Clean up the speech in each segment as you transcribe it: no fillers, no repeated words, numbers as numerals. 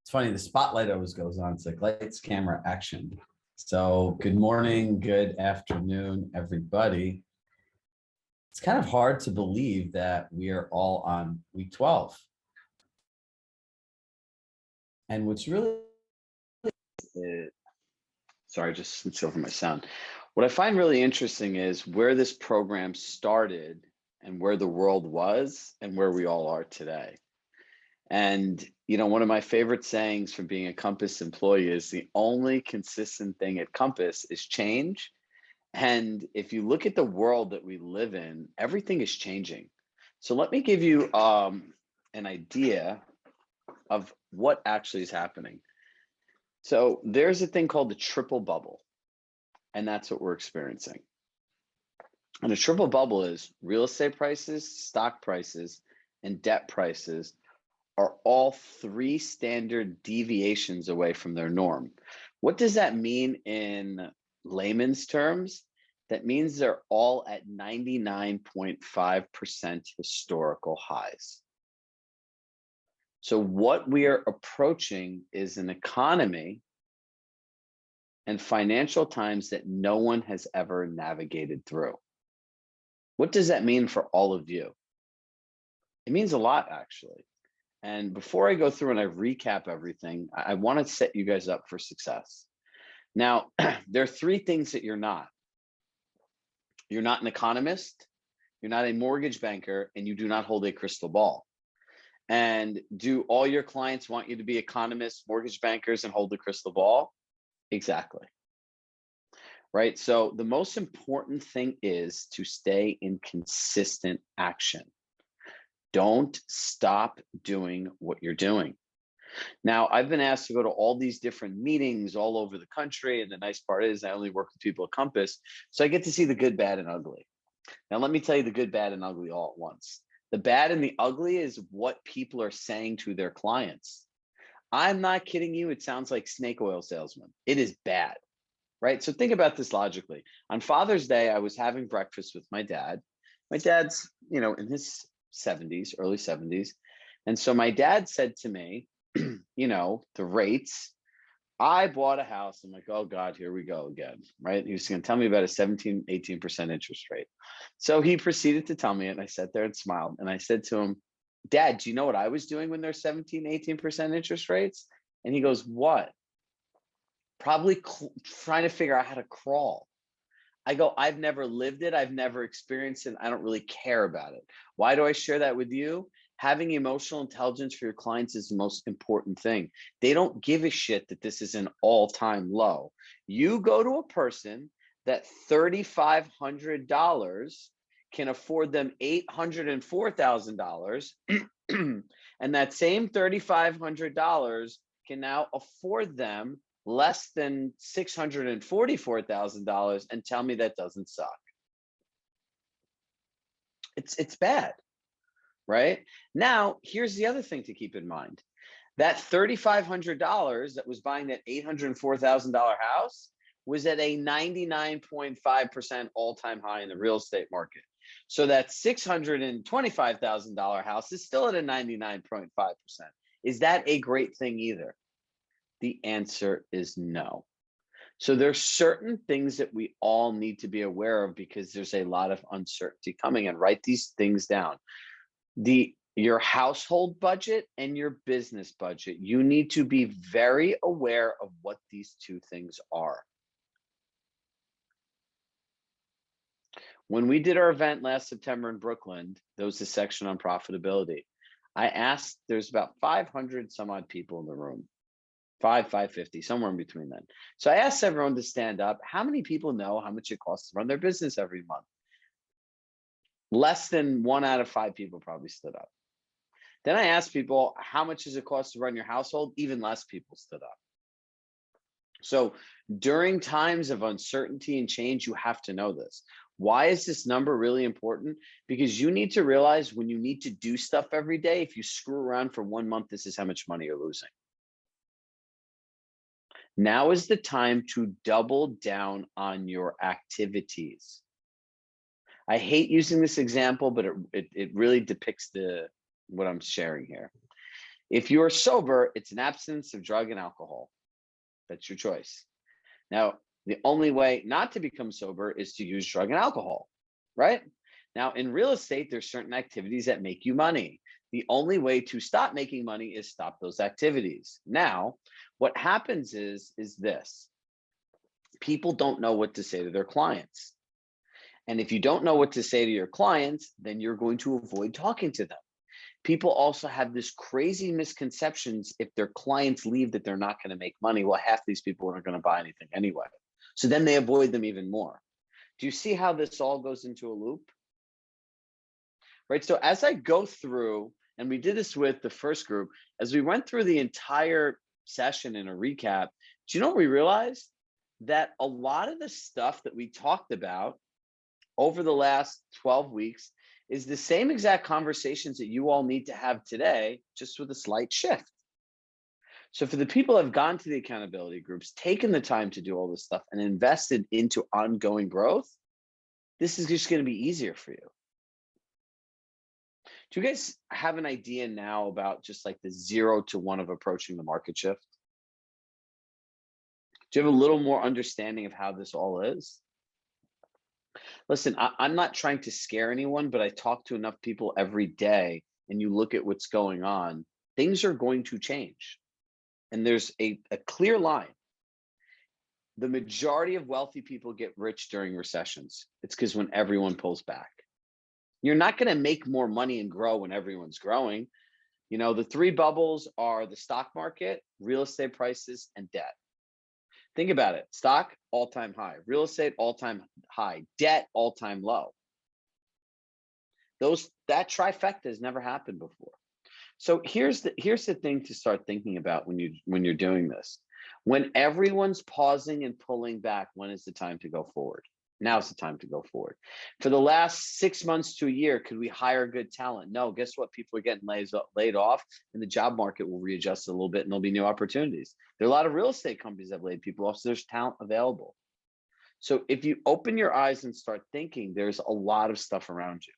It's funny, the spotlight always goes on. It's like lights, camera, action. So good morning, good afternoon, everybody. It's kind of hard to believe that we are all on week 12. And what's really, sorry, just switch over my sound. What I find really interesting is where this program started and where the world was and where we all are today. And, you know, one of my favorite sayings from being a Compass employee is the only consistent thing at Compass is change. And if you look at the world that we live in, everything is changing. So let me give you an idea of what actually is happening. So there's a thing called the triple bubble, and that's what we're experiencing. And a triple bubble is real estate prices, stock prices, and debt prices are all three standard deviations away from their norm. What does that mean in layman's terms? That means they're all at 99.5% historical highs. So what we are approaching is an economy and financial times that no one has ever navigated through. What does that mean for all of you? It means a lot, actually. And before I go through and I recap everything, I want to set you guys up for success. Now, there are three things that you're not. You're not an economist, you're not a mortgage banker, and you do not hold a crystal ball. And do all your clients want you to be economists, mortgage bankers, and hold the crystal ball? Exactly. Right? So the most important thing is to stay in consistent action. Don't stop doing what you're doing. Now, I've been asked to go to all these different meetings all over the country. And the nice part is I only work with people at Compass. So I get to see the good, bad, and ugly. Now, let me tell you the good, bad, and ugly all at once. The bad and the ugly is what people are saying to their clients. I'm not kidding you. It sounds like snake oil salesman. It is bad, right? So think about this logically. On Father's Day, I was having breakfast with my dad. My dad's, you know, in his 70s, early 70s. And so my dad said to me, you know, the rates, I bought a house. I'm like, oh God, here we go again, right? He was going to tell me about a 17, 18% interest rate. So he proceeded to tell me, and I sat there and smiled. And I said to him, Dad, do you know what I was doing when there's 17, 18% interest rates? And he goes, what? Probably trying to figure out how to crawl. I go, I've never lived it. I've never experienced it. I don't really care about it. Why do I share that with you? Having emotional intelligence for your clients is the most important thing. They don't give a shit that this is an all-time low. You go to a person that $3,500 can afford them $804,000, and that same $3,500 can now afford them less than $644,000 and tell me that doesn't suck. It's bad, right? Now, here's the other thing to keep in mind. That $3,500 that was buying that $804,000 house was at a 99.5% all-time high in the real estate market. So that $625,000 house is still at a 99.5%. Is that a great thing either? The answer is no. So there's certain things that we all need to be aware of because there's a lot of uncertainty coming, and write these things down. Your household budget and your business budget, you need to be very aware of what these two things are. When we did our event last September in Brooklyn, there was a section on profitability. I asked, there's about 500 some odd people in the room. 550, somewhere in between then. So I asked everyone to stand up. How many people know how much it costs to run their business every month? Less than 1 out of 5 people probably stood up. Then I asked people, how much does it cost to run your household? Even less people stood up. So during times of uncertainty and change, you have to know this. Why is this number really important? Because you need to realize when you need to do stuff every day, if you screw around for 1 month, this is how much money you're losing. Now is the time to double down on your activities. I hate using this example, but it really depicts what I'm sharing here. If you are sober, it's an abstinence of drug and alcohol. That's your choice. Now, the only way not to become sober is to use drug and alcohol, right? Now, in real estate, there's certain activities that make you money. The only way to stop making money is stop those activities. Now, what happens is this. People don't know what to say to their clients. And if you don't know what to say to your clients, then you're going to avoid talking to them. People also have this crazy misconceptions if their clients leave that they're not going to make money. Well, half these people aren't going to buy anything anyway. So then they avoid them even more. Do you see how this all goes into a loop? Right. So as I go through, and we did this with the first group, as we went through the entire session in a recap, do you know what we realized? That a lot of the stuff that we talked about over the last 12 weeks is the same exact conversations that you all need to have today, just with a slight shift. So for the people that have gone to the accountability groups, taken the time to do all this stuff and invested into ongoing growth, this is just going to be easier for you. Do you guys have an idea now about just like the 0 to 1 of approaching the market shift? Do you have a little more understanding of how this all is? Listen, I'm not trying to scare anyone, but I talk to enough people every day, and you look at what's going on, things are going to change. And there's a clear line. The majority of wealthy people get rich during recessions. It's because when everyone pulls back. You're not going to make more money and grow when everyone's growing. You know, the 3 bubbles are the stock market, real estate prices, and debt. Think about it. Stock, all-time high. Real estate, all-time high. Debt, all-time low. That trifecta has never happened before. So here's the thing to start thinking about when you're doing this. When everyone's pausing and pulling back, when is the time to go forward? Now's the time to go forward. For the last 6 months to a year, could we hire good talent? No. Guess what? People are getting laid off, and the job market will readjust a little bit, and there'll be new opportunities. There are a lot of real estate companies that have laid people off, so there's talent available. So if you open your eyes and start thinking, there's a lot of stuff around you.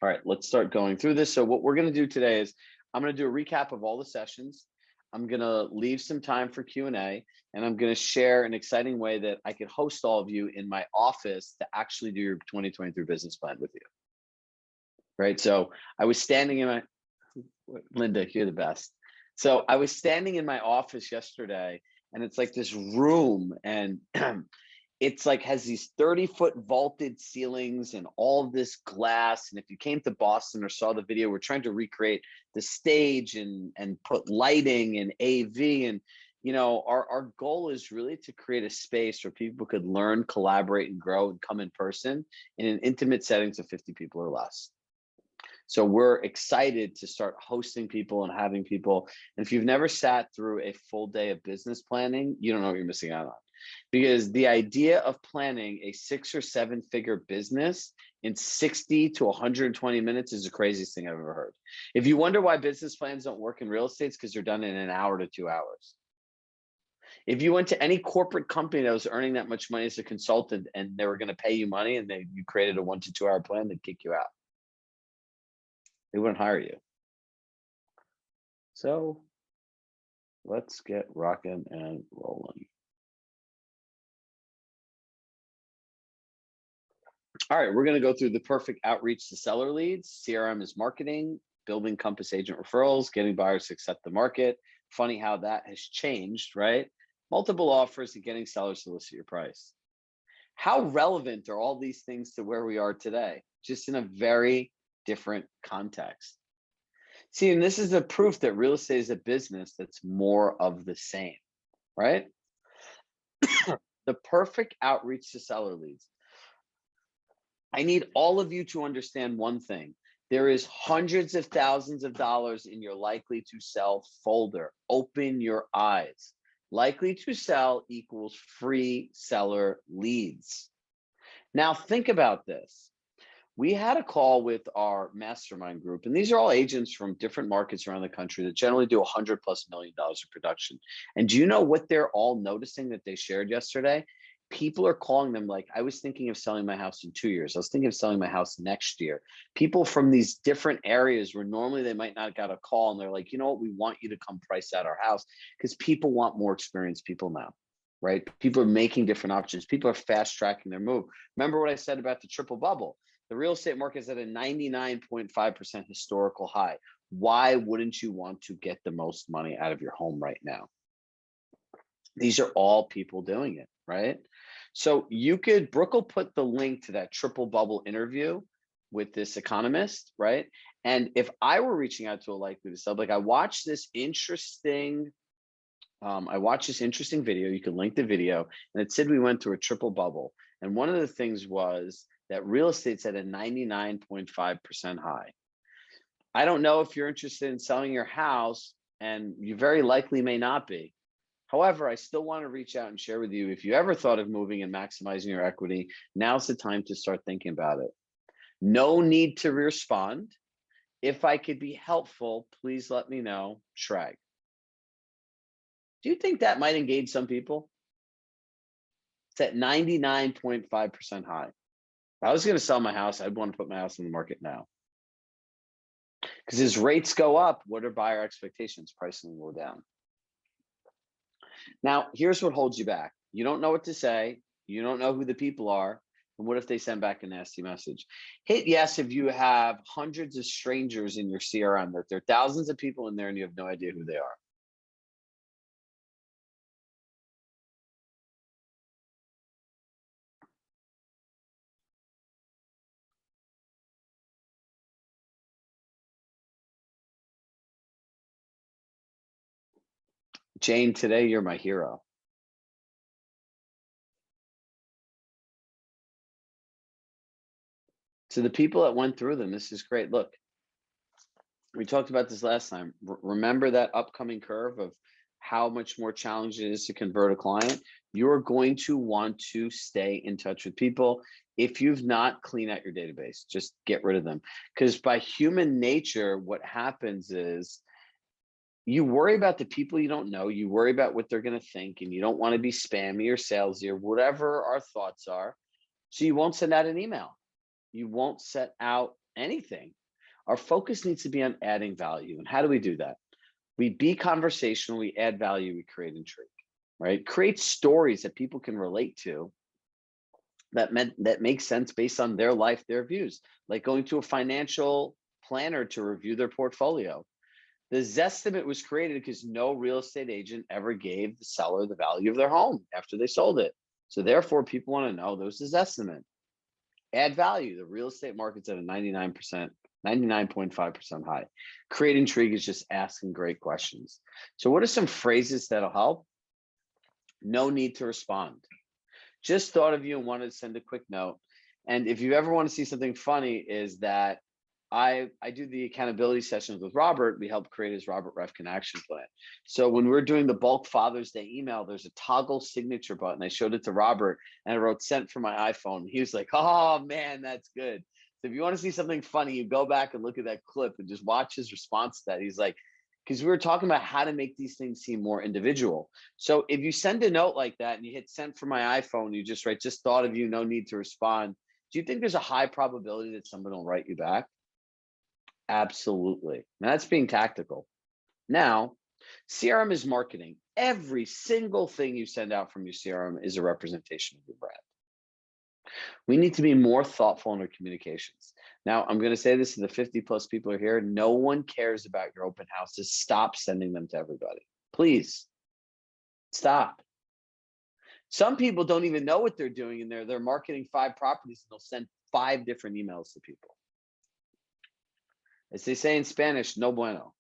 All right, let's start going through this. So what we're going to do today is I'm going to do a recap of all the sessions. I'm going to leave some time for Q&A, and I'm going to share an exciting way that I could host all of you in my office to actually do your 2023 business plan with you. Right. So I was standing in Linda, you're the best. So I was standing in my office yesterday, and it's like this room, and it's like has these 30-foot vaulted ceilings and all of this glass. And if you came to Boston or saw the video, we're trying to recreate the stage and put lighting and AV. And, you know, our goal is really to create a space where people could learn, collaborate, and grow and come in person in an intimate settings of 50 people or less. So we're excited to start hosting people and having people. And if you've never sat through a full day of business planning, you don't know what you're missing out on. Because the idea of planning a 6 or 7 figure business in 60 to 120 minutes is the craziest thing I've ever heard. If you wonder why business plans don't work in real estate, it's because they're done in an hour to 2 hours. If you went to any corporate company that was earning that much money as a consultant and they were going to pay you money and you created a 1 to 2 hour plan, they'd kick you out. They wouldn't hire you. So let's get rocking and rolling. All right, we're going to go through the perfect outreach to seller leads. CRM is marketing, building Compass agent referrals, getting buyers to accept the market. Funny how that has changed, right? Multiple offers and getting sellers to list your price. How relevant are all these things to where we are today? Just in a very different context. See, and this is the proof that real estate is a business that's more of the same, right? The perfect outreach to seller leads. I need all of you to understand one thing. There is hundreds of thousands of dollars in your likely to sell folder. Open your eyes. Likely to sell equals free seller leads. Now think about this. We had a call with our mastermind group, and these are all agents from different markets around the country that generally do $100+ million of production. And do you know what they're all noticing that they shared yesterday? People are calling them like, I was thinking of selling my house in 2 years. I was thinking of selling my house next year. People from these different areas where normally they might not got a call, and they're like, you know what, we want you to come price out our house, because people want more experienced people now, right? People are making different options. People are fast tracking their move. Remember what I said about the triple bubble? The real estate market is at a 99.5% historical high. Why wouldn't you want to get the most money out of your home right now? These are all people doing it, right? So Brooke will put the link to that triple bubble interview with this economist, right? And if I were reaching out to a likely to sell, like I watched this interesting video. You can link the video, and it said we went through a triple bubble. And one of the things was that real estate's at a 99.5% high. I don't know if you're interested in selling your house, and you very likely may not be. However, I still want to reach out and share with you, if you ever thought of moving and maximizing your equity, now's the time to start thinking about it. No need to respond. If I could be helpful, please let me know. Chirag. Do you think that might engage some people? It's at 99.5% high. If I was going to sell my house, I'd want to put my house in the market now. Because as rates go up, what are buyer expectations? Pricing will go down. Now, here's what holds you back. You don't know what to say. You don't know who the people are. And what if they send back a nasty message? Hit yes if you have hundreds of strangers in your CRM, that there are thousands of people in there and you have no idea who they are. Jane, today you're my hero. So the people that went through them, this is great. Look, we talked about this last time. Remember that upcoming curve of how much more challenging it is to convert a client? You're going to want to stay in touch with people. If you've not, clean out your database. Just get rid of them. Because by human nature, what happens is you worry about the people you don't know. You worry about what they're going to think, and you don't want to be spammy or salesy or whatever our thoughts are. So you won't send out an email. You won't set out anything. Our focus needs to be on adding value. And how do we do that? We be conversational, we add value, we create intrigue, right? Create stories that people can relate to, that make sense based on their life, their views, like going to a financial planner to review their portfolio. The Zestimate was created because no real estate agent ever gave the seller the value of their home after they sold it. So therefore, people want to know, there's a Zestimate. Add value. The real estate market's at a 99.5% high. Create intrigue is just asking great questions. So what are some phrases that'll help? No need to respond. Just thought of you and wanted to send a quick note. And if you ever want to see something funny, is that I do the accountability sessions with Robert. We help create his Robert Refkin action plan. So when we're doing the bulk Father's Day email, there's a toggle signature button. I showed it to Robert and I wrote sent from my iPhone. He was like, oh man, that's good. So if you want to see something funny, you go back and look at that clip and just watch his response to that. He's like, because we were talking about how to make these things seem more individual. So if you send a note like that and you hit sent from my iPhone, you just write, just thought of you, no need to respond. Do you think there's a high probability that someone will write you back? Absolutely. Now, that's being tactical. Now, CRM is marketing. Every single thing you send out from your CRM is a representation of your brand. We need to be more thoughtful in our communications. Now, I'm going to say this to the 50 plus people who are here. No one cares about your open houses. Stop sending them to everybody. Please stop. Some people don't even know what they're doing in there. They're marketing 5 properties and they'll send 5 different emails to people. As they say in Spanish, no bueno.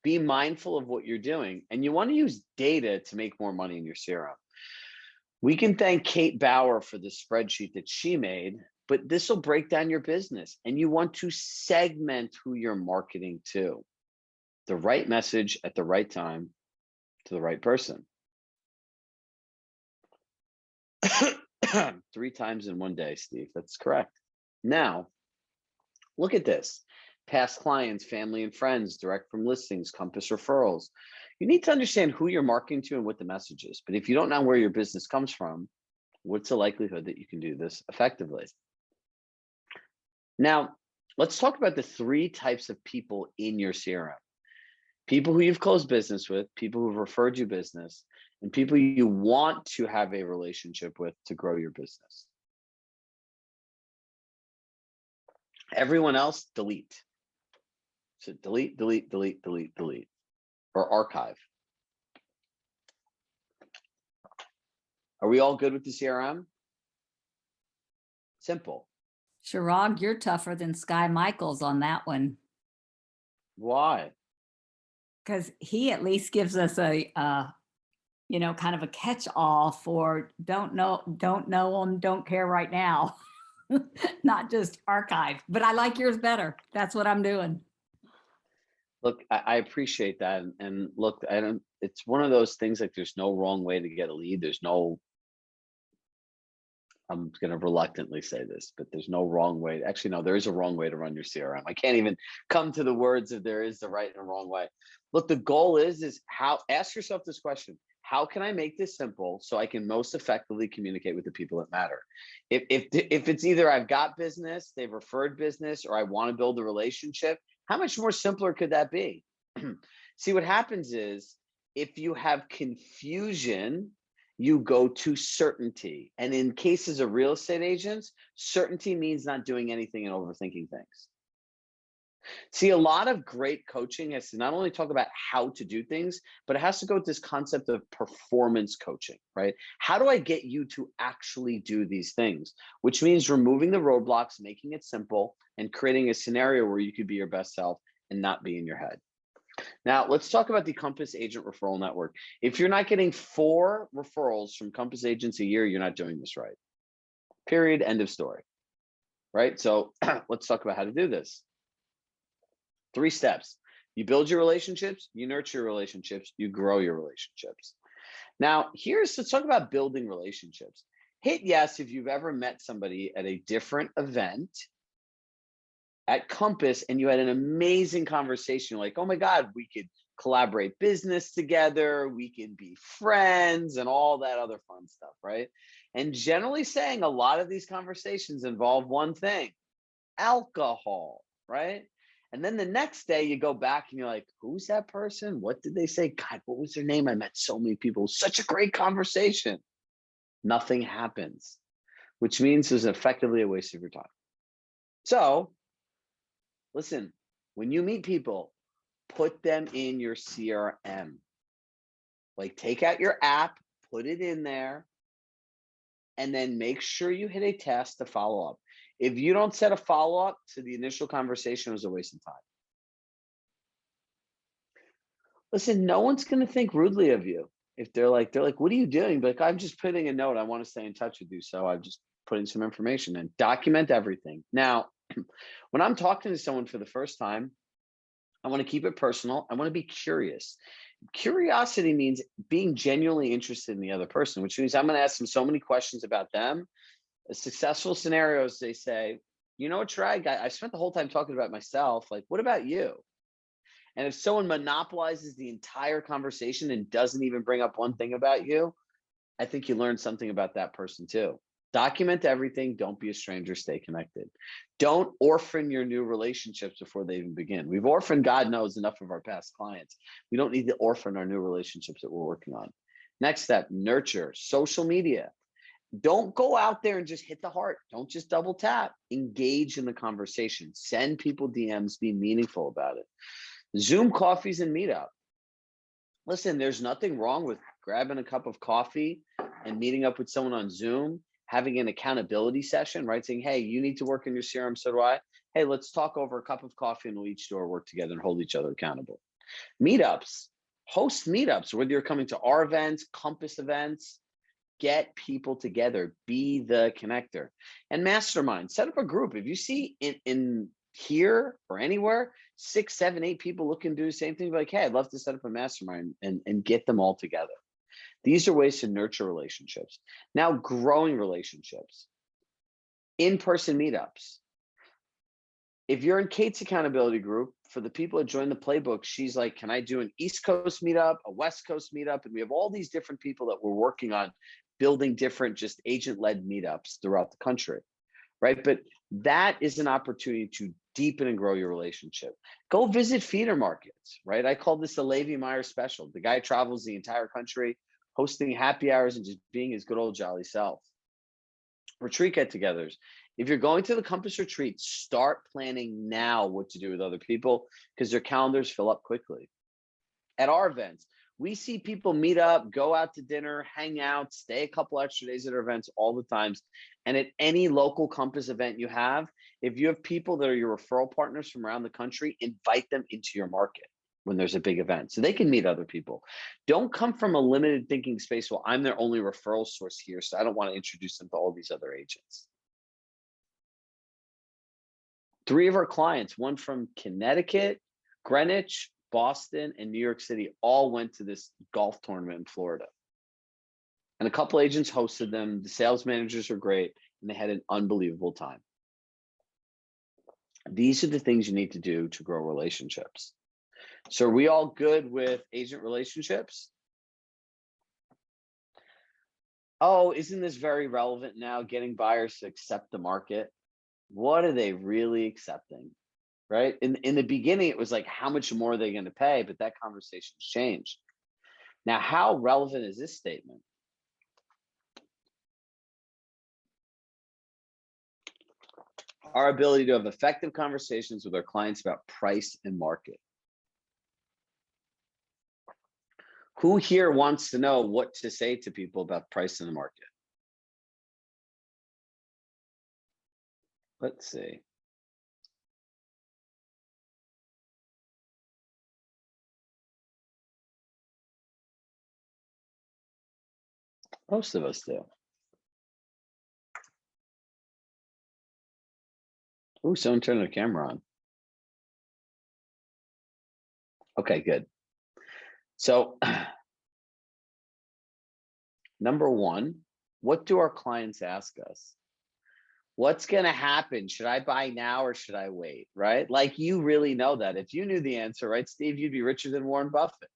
Be mindful of what you're doing, and you want to use data to make more money in your CRM. We can thank Kate Bauer for the spreadsheet that she made, but this will break down your business, and you want to segment who you're marketing to. The right message at the right time to the right person. 3 times in one day, Steve. That's correct. Now, look at this. Past clients, family and friends, direct from listings, Compass referrals. You need to understand who you're marketing to and what the message is. But if you don't know where your business comes from, what's the likelihood that you can do this effectively? Now, let's talk about the 3 types of people in your CRM. People who you've closed business with, people who've referred you business, and people you want to have a relationship with to grow your business. Everyone else, delete. So delete, delete, delete, delete, delete, or archive. Are we all good with the CRM? Simple. Chirag, you're tougher than Sky Michaels on that one. Why? Because he at least gives us a, kind of a catch-all for don't know them, don't care right now. Not just archive, but I like yours better. That's what I'm doing. Look, I appreciate that. And look, it's one of those things like there's no wrong way to get a lead. I'm going to reluctantly say this, but there's no wrong way. Actually, no, there is a wrong way to run your CRM. I can't even come to the words if there is the right and wrong way. Look, the goal is ask yourself this question. How can I make this simple so I can most effectively communicate with the people that matter? If it's either I've got business, they've referred business, or I want to build a relationship, how much more simpler could that be? See, what happens is if you have confusion, you go to certainty. And in cases of real estate agents, certainty means not doing anything and overthinking things. See, a lot of great coaching has to not only talk about how to do things, but it has to go with this concept of performance coaching, right? How do I get you to actually do these things? Which means removing the roadblocks, making it simple, and creating a scenario where you could be your best self and not be in your head. Now, let's talk about the Compass Agent Referral Network. If you're not getting 4 referrals from Compass agents a year, you're not doing this right. Period. End of story. Right? So let's talk about how to do this. 3 steps. You build your relationships, you nurture your relationships, you grow your relationships. Now, let's talk about building relationships. Hit yes if you've ever met somebody at a different event at Compass and you had an amazing conversation. Like, oh my God, we could collaborate business together, we could be friends and all that other fun stuff, right? And generally saying a lot of these conversations involve one thing, alcohol, right? And then the next day you go back and you're like, who's that person? What did they say? God, what was their name? I met so many people. Such a great conversation. Nothing happens, which means it's effectively a waste of your time. So listen, when you meet people, put them in your CRM. Like take out your app, put it in there, and then make sure you hit a task to follow up. If you don't set a follow-up to the initial conversation, it was a waste of time. Listen, no one's going to think rudely of you. If they're like, what are you doing? But I'm just putting a note. I want to stay in touch with you. So I'm just putting some information in. Document everything. Now, when I'm talking to someone for the first time, I want to keep it personal. I want to be curious. Curiosity means being genuinely interested in the other person, which means I'm going to ask them so many questions about them. Successful scenarios, they say, you know what, Chirag, I spent the whole time talking about myself. Like, what about you? And if someone monopolizes the entire conversation and doesn't even bring up one thing about you, I think you learned something about that person too. Document everything. Don't be a stranger. Stay connected. Don't orphan your new relationships before they even begin. We've orphaned, God knows, enough of our past clients. We don't need to orphan our new relationships that we're working on. Next step, nurture. Social media. Don't go out there and just hit the heart. Don't just double tap. Engage in the conversation. Send people DMs. Be meaningful about it. Zoom coffees and meetup. Listen, there's nothing wrong with grabbing a cup of coffee and meeting up with someone on Zoom, having an accountability session, right? Saying, hey, you need to work in your CRM, so do I. Hey, let's talk over a cup of coffee and we'll each do our work together and hold each other accountable. Meetups. Host meetups, whether you're coming to our events, Compass events. Get people together, be the connector. And mastermind, set up a group. If you see in here or anywhere, 6, 7, 8 people looking to do the same thing, be like, hey, I'd love to set up a mastermind and get them all together. These are ways to nurture relationships. Now, growing relationships, in-person meetups. If you're in Kate's accountability group, for the people that join the playbook, she's like, can I do an East Coast meetup, a West Coast meetup? And we have all these different people that we're working on building different just agent-led meetups throughout the country, right? But that is an opportunity to deepen and grow your relationship. Go visit feeder markets, right? I call this the Levi Meyer special. The guy travels the entire country, hosting happy hours and just being his good old jolly self. Retreat get-togethers. If you're going to the Compass retreat, start planning now what to do with other people because their calendars fill up quickly. At our events, we see people meet up, go out to dinner, hang out, stay a couple extra days at our events all the times. And at any local Compass event you have, if you have people that are your referral partners from around the country, invite them into your market when there's a big event so they can meet other people. Don't come from a limited thinking space. Well, I'm their only referral source here, so I don't want to introduce them to all these other agents. 3 of our clients, one from Connecticut, Greenwich, Boston, and New York City, all went to this golf tournament in Florida. And a couple agents hosted them. The sales managers were great, and they had an unbelievable time. These are the things you need to do to grow relationships. So are we all good with agent relationships? Oh, isn't this very relevant now, getting buyers to accept the market? What are they really accepting, right? In the beginning, it was like, how much more are they going to pay? But that conversation's changed. Now, how relevant is this statement? Our ability to have effective conversations with our clients about price and market. Who here wants to know what to say to people about price in the market? Let's see. Most of us do. Oh, someone turned their camera on. Okay, good. So, number one, what do our clients ask us? What's going to happen? Should I buy now or should I wait? Right? Like, you really know that. If you knew the answer, right, Steve, you'd be richer than Warren Buffett.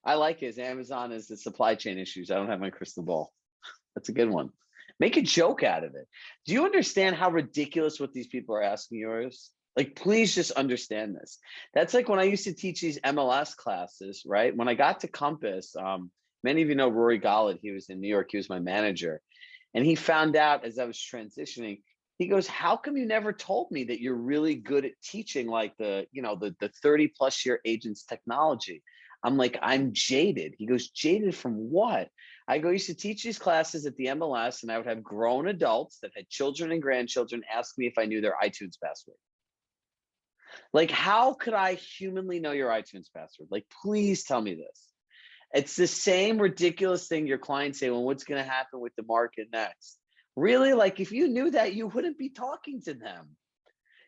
I like his Amazon is the supply chain issues. I don't have my crystal ball. That's a good one. Make a joke out of it. Do you understand how ridiculous what these people are asking you is? Like, please just understand this. That's like when I used to teach these MLS classes, right? When I got to Compass, many of you know Rory Gollett. He was in New York. He was my manager. And he found out as I was transitioning, he goes, how come you never told me that you're really good at teaching like the 30 plus year agents technology? I'm like, I'm jaded. He goes, jaded from what? I go, I used to teach these classes at the MLS, and I would have grown adults that had children and grandchildren ask me if I knew their iTunes password. Like, how could I humanly know your iTunes password? Like, please tell me this. It's the same ridiculous thing your clients say, well, what's going to happen with the market next? Really? Like, if you knew that, you wouldn't be talking to them.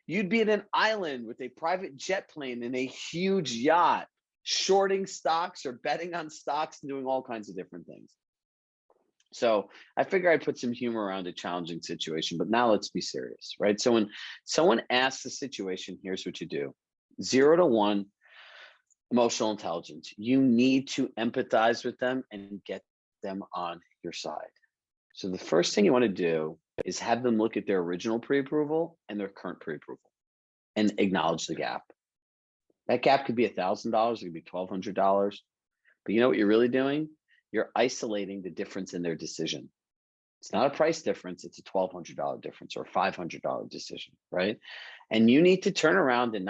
You'd be in an island with a private jet plane and a huge yacht, shorting stocks or betting on stocks and doing all kinds of different things. So I figure I'd put some humor around a challenging situation, but now let's be serious, right? So when someone asks the situation, here's what you do. 0 to 1, emotional intelligence. You need to empathize with them and get them on your side. So the first thing you want to do is have them look at their original pre-approval and their current pre-approval and acknowledge the gap. That gap could be $1,000, it could be $1,200. But you know what you're really doing? You're isolating the difference in their decision. It's not a price difference, it's a $1,200 difference or a $500 decision, right? And you need to turn around and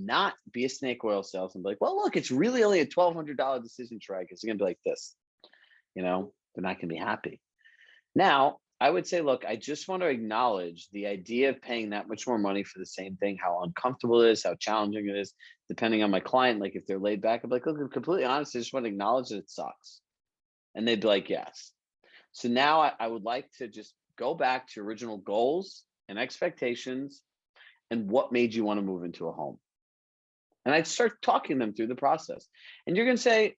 not be a snake oil salesman and be like, well, look, it's really only a $1,200 decision, Chirag. It's gonna be like this. They're not gonna be happy. Now, I would say, look, I just want to acknowledge the idea of paying that much more money for the same thing, how uncomfortable it is, how challenging it is, depending on my client. Like, if they're laid back, I'm like, look, I'm completely honest, I just want to acknowledge that it sucks. And they'd be like, yes. So now I would like to just go back to original goals and expectations and what made you want to move into a home. And I'd start talking them through the process. And you're going to say,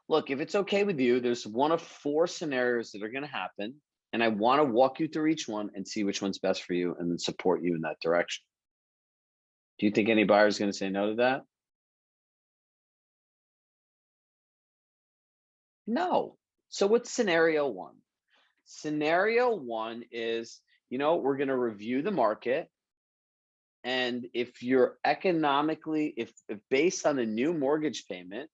look, if it's okay with you, there's one of 4 scenarios that are going to happen. And I want to walk you through each one and see which one's best for you and then support you in that direction. Do you think any buyer is going to say no to that? No. So what's scenario one? Scenario one is, we're going to review the market. And if you're economically, if based on a new mortgage payment,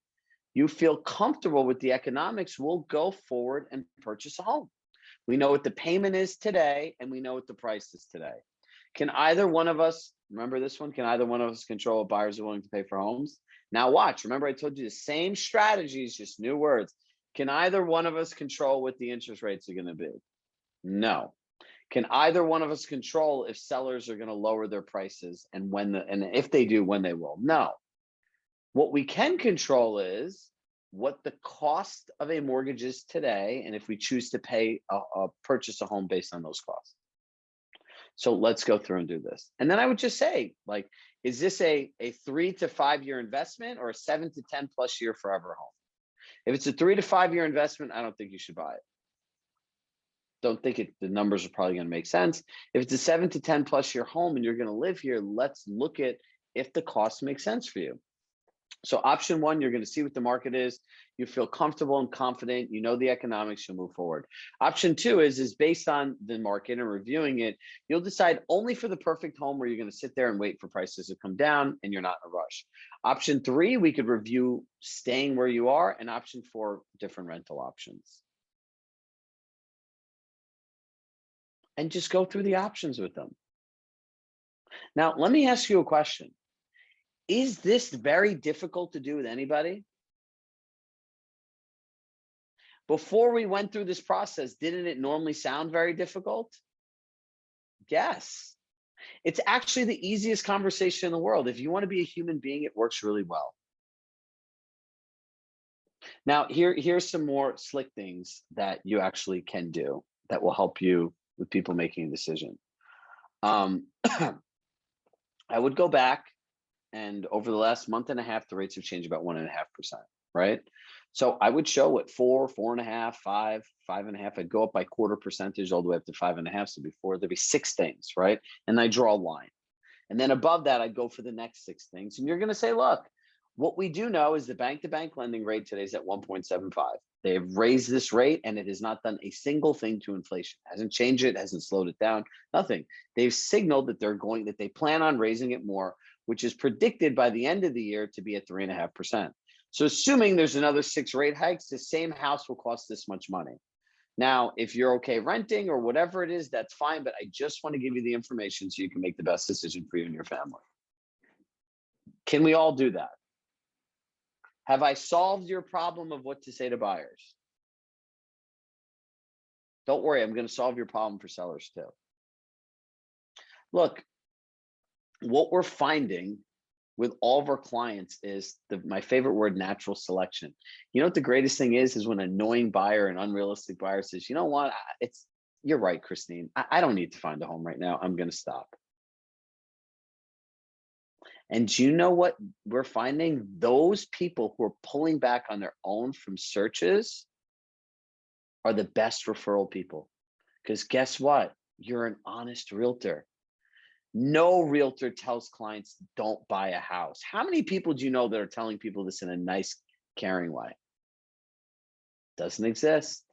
you feel comfortable with the economics, we'll go forward and purchase a home. We know what the payment is today, and we know what the price is today. Can either one of us, remember this one, can either one of us control what buyers are willing to pay for homes? Now watch, remember I told you the same strategies, just new words. Can either one of us control what the interest rates are going to be? No. Can either one of us control if sellers are going to lower their prices and and if they do, when they will? No. What we can control is what the cost of a mortgage is today, and if we choose to purchase a home based on those costs. So let's go through and do this. And then I would just say, like, is this a 3 to 5 year investment or a 7 to 10 plus year forever home? If it's a 3 to 5 year investment, I don't think you should buy it. Don't think the numbers are probably going to make sense. If it's a 7 to 10 plus year home and you're going to live here, let's look at if the costs make sense for you. So option one, you're going to see what the market is. You feel comfortable and confident. You know the economics. You'll move forward. Option two is based on the market and reviewing it. You'll decide only for the perfect home where you're going to sit there and wait for prices to come down and you're not in a rush. Option three, we could review staying where you are, and option four, different rental options. And just go through the options with them. Now, let me ask you a question. Is this very difficult to do with anybody? Before we went through this process, didn't it normally sound very difficult? Yes. It's actually the easiest conversation in the world. If you want to be a human being, it works really well. Now, here's some more slick things that you actually can do that will help you with people making a decision. I would go back, and over the last month and a half, the rates have changed about 1.5%, right? So I would show at 4, 4.5, 5, 5.5. I'd go up by quarter percentage all the way up to 5.5. So before there'd be 6 things, right? And I draw a line. And then above that, I'd go for the next 6 things. And you're going to say, look, what we do know is the bank-to-bank lending rate today is at 1.75. They have raised this rate, and it has not done a single thing to inflation. Hasn't changed it, hasn't slowed it down, nothing. They've signaled that they plan on raising it more, which is predicted by the end of the year to be at 3.5%. So assuming there's another 6 rate hikes, the same house will cost this much money. Now, if you're okay renting or whatever it is, that's fine, but I just want to give you the information so you can make the best decision for you and your family. Can we all do that? Have I solved your problem of what to say to buyers? Don't worry, I'm going to solve your problem for sellers too. Look, what we're finding with all of our clients is my favorite word, natural selection. You know what the greatest thing is when an annoying buyer, an unrealistic buyer says, you know what, you're right, Christine. I don't need to find a home right now. I'm going to stop. And do you know what we're finding? Those people who are pulling back on their own from searches are the best referral people. Because guess what? You're an honest realtor. No realtor tells clients don't buy a house. How many people do you know that are telling people this in a nice, caring way? Doesn't exist.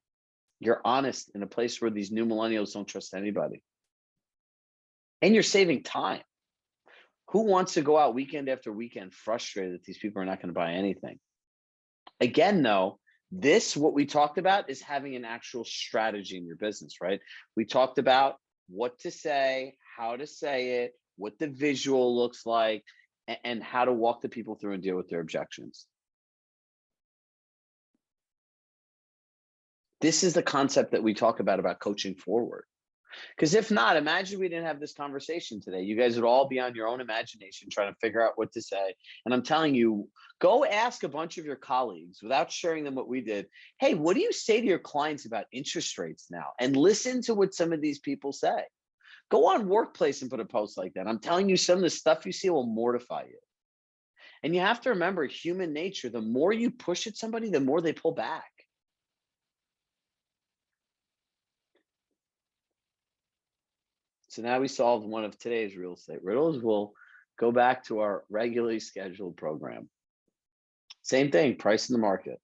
You're honest in a place where these new millennials don't trust anybody. And you're saving time. Who wants to go out weekend after weekend frustrated that these people are not going to buy anything? Again, though, what we talked about is having an actual strategy in your business, right? We talked about what to say, how to say it, what the visual looks like, and how to walk the people through and deal with their objections. This is the concept that we talk about coaching forward. Because if not, imagine we didn't have this conversation today. You guys would all be on your own imagination trying to figure out what to say. And I'm telling you, go ask a bunch of your colleagues without sharing them what we did. Hey, what do you say to your clients about interest rates now? And listen to what some of these people say. Go on Workplace and put a post like that. I'm telling you, some of the stuff you see will mortify you. And you have to remember human nature. The more you push at somebody, the more they pull back. So now we solved one of today's real estate riddles. We'll go back to our regularly scheduled program. Same thing, price in the market.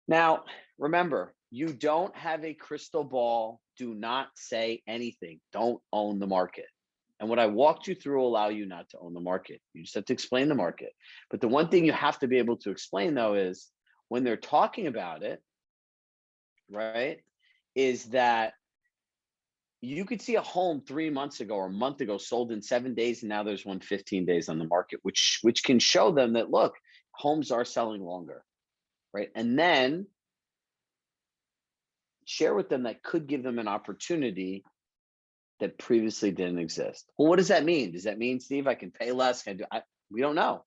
Now, remember, you don't have a crystal ball. Do not say anything. Don't own the market. And what I walked you through will allow you not to own the market. You just have to explain the market. But the one thing you have to be able to explain, though, is when they're talking about it, right, is that you could see a home 3 months ago or a month ago sold in 7 days, and now there's one 15 days on the market, which can show them that, look, homes are selling longer, right? And then share with them that could give them an opportunity that previously didn't exist. Well, what does that mean? Does that mean, Steve, I can pay less? Can I do? We don't know.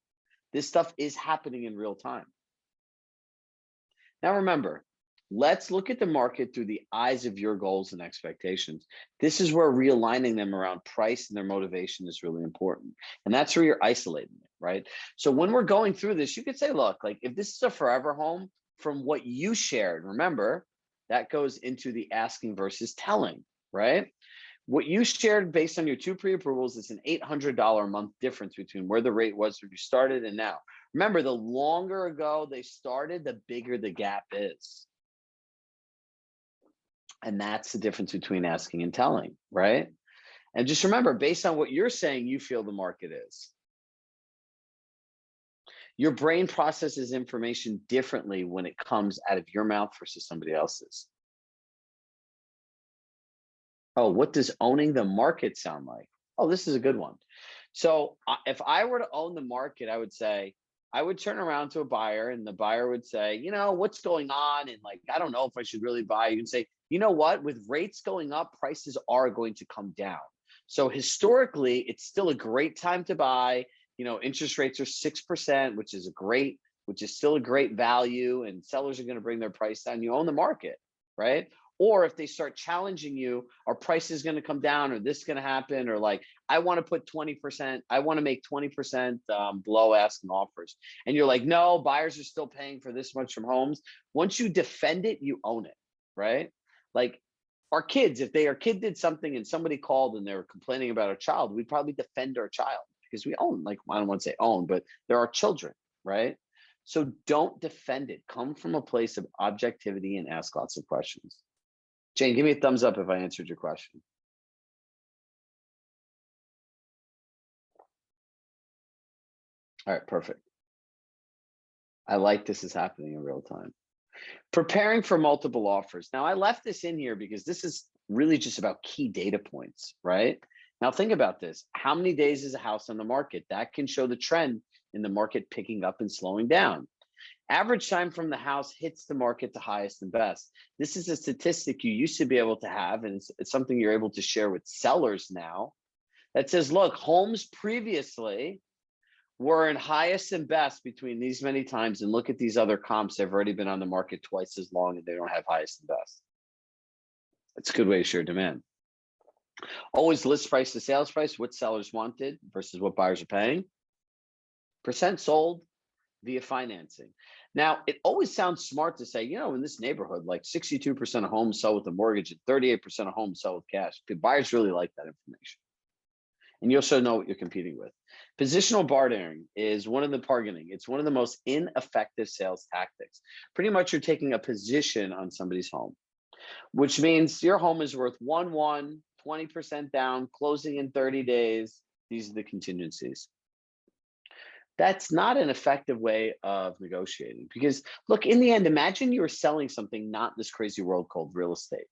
This stuff is happening in real time. Now, remember, let's look at the market through the eyes of your goals and expectations. This is where realigning them around price and their motivation is really important. And that's where you're isolating it, right? So when we're going through this, you could say, look, like if this is a forever home, from what you shared, remember, that goes into the asking versus telling, right? What you shared based on your 2 pre-approvals is an $800 a month difference between where the rate was when you started and now. Remember, the longer ago they started, the bigger the gap is. And that's the difference between asking and telling, right? And just remember, based on what you're saying, you feel the market is. Your brain processes information differently when it comes out of your mouth versus somebody else's. Oh, what does owning the market sound like? Oh, this is a good one. So if I were to own the market, I would say, I would turn around to a buyer and the buyer would say, you know, what's going on? And like, I don't know if I should really buy. You can say, you know what, with rates going up, prices are going to come down. So historically, it's still a great time to buy. You know, interest rates are 6%, which is still a great value. And sellers are going to bring their price down. You own the market, right? Or if they start challenging you, our price is going to come down, or this is going to happen, or like, I want to put 20%, I want to make 20% below asking offers. And you're like, no, buyers are still paying for this much from homes. Once you defend it, you own it, right? Like our kids, if our kid did something and somebody called and they were complaining about our child, we'd probably defend our child because we own, like, I don't want to say own, but they're our children, right? So don't defend it. Come from a place of objectivity and ask lots of questions. Jane, give me a thumbs up if I answered your question. All right, perfect. I like this is happening in real time. Preparing for multiple offers. Now, I left this in here because this is really just about key data points, right? Now, think about this. How many days is a house on the market? That can show the trend in the market picking up and slowing down. Average time from the house hits the market the highest and best. This is a statistic you used to be able to have, and it's something you're able to share with sellers now that says, look, homes previously were in highest and best between these many times, and look at these other comps. They've already been on the market twice as long and they don't have highest and best. That's a good way to share demand. Always list price to sales price, what sellers wanted versus what buyers are paying. Percent sold via financing. Now, it always sounds smart to say, you know, in this neighborhood, like 62% of homes sell with a mortgage and 38% of homes sell with cash. The buyers really like that information. And you also know what you're competing with. Positional bartering is one of the bargaining. It's one of the most ineffective sales tactics. Pretty much you're taking a position on somebody's home, which means your home is worth 20% down, closing in 30 days. These are the contingencies. That's not an effective way of negotiating because, look, in the end, imagine you were selling something not in this crazy world called real estate.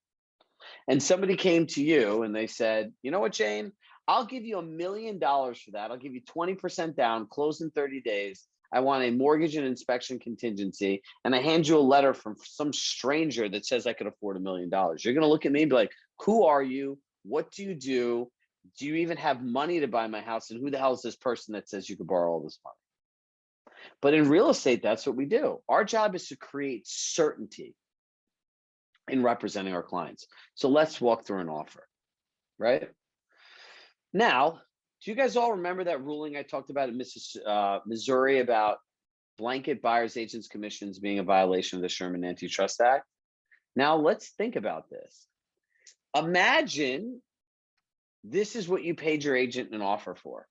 And somebody came to you and they said, you know what, Jane, I'll give you $1 million for that. I'll give you 20% down, close in 30 days. I want a mortgage and inspection contingency. And I hand you a letter from some stranger that says I could afford $1 million. You're going to look at me and be like, who are you? What do you do? Do you even have money to buy my house? And who the hell is this person that says you could borrow all this money? But in real estate, that's what we do. Our job is to create certainty in representing our clients. So let's walk through an offer, right? Now, do you guys all remember that ruling I talked about in Missouri about blanket buyer's agents commissions being a violation of the Sherman Antitrust Act? Now let's think about this. Imagine this is what you paid your agent an offer for.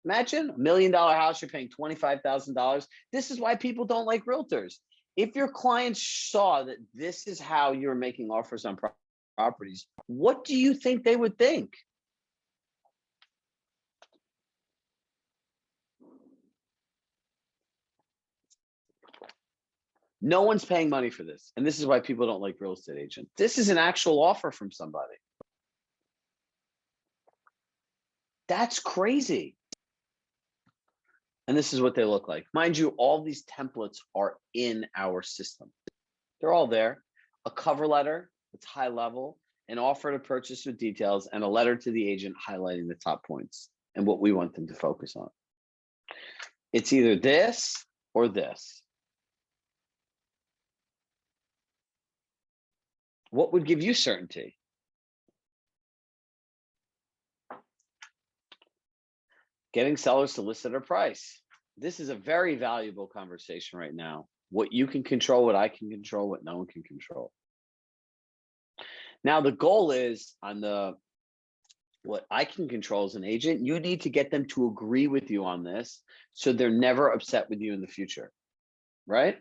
Imagine $1 million house, you're paying $25,000. This is why people don't like realtors. If your clients saw that this is how you're making offers on properties, what do you think they would think? No one's paying money for this. And this is why people don't like real estate agents. This is an actual offer from somebody. That's crazy. And this is what they look like. Mind you, all these templates are in our system. They're all there. A cover letter that's high level, an offer to purchase with details, and a letter to the agent highlighting the top points and what we want them to focus on. It's either this or this. What would give you certainty? Getting sellers to list at a price. This is a very valuable conversation right now. What you can control, what I can control, what no one can control. Now, the goal is on what I can control as an agent, you need to get them to agree with you on this so they're never upset with you in the future, right?